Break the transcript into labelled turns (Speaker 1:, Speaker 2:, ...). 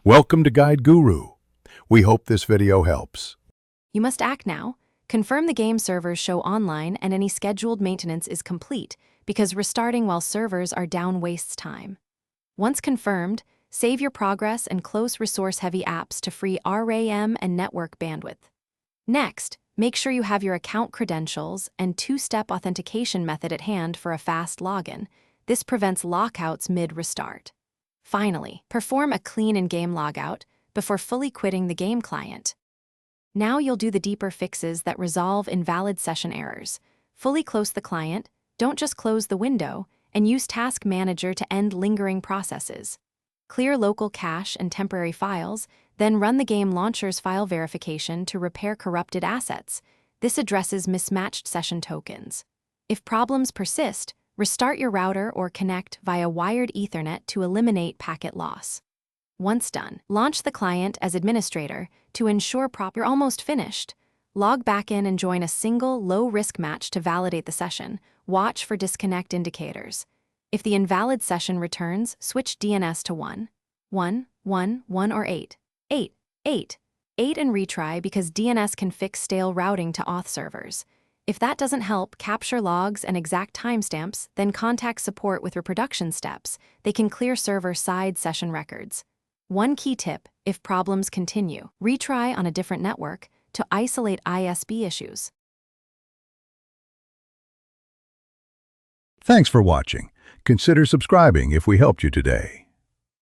Speaker 1: Welcome to Guide Guru. We hope this video helps.
Speaker 2: You must act now. Confirm the game servers show online and any scheduled maintenance is complete, because restarting while servers are down wastes time. Once confirmed, save your progress and close resource-heavy apps to free RAM and network bandwidth. Next, make sure you have your account credentials and two-step authentication method at hand for a fast login. This prevents lockouts mid-restart. Finally, perform a clean in-game logout before fully quitting the game client. Now you'll do the deeper fixes that resolve invalid session errors. Fully close the client, don't just close the window, and use Task Manager to end lingering processes. Clear local cache and temporary files, then run the game launcher's file verification to repair corrupted assets. This addresses mismatched session tokens. If problems persist, restart your router or connect via wired Ethernet to eliminate packet loss. Once done, launch the client as administrator to ensure You're almost finished. Log back in and join a single low-risk match to validate the session. Watch for disconnect indicators. If the invalid session returns, switch DNS to 1, 1, 1, 1 or 8, 8, 8, 8 and retry, because DNS can fix stale routing to auth servers. If that doesn't help, capture logs and exact timestamps, then contact support with reproduction steps. They can clear server-side session records. One key tip: if problems continue, retry on a different network to isolate ISB issues.
Speaker 1: Thanks for watching. Consider subscribing if we helped you today.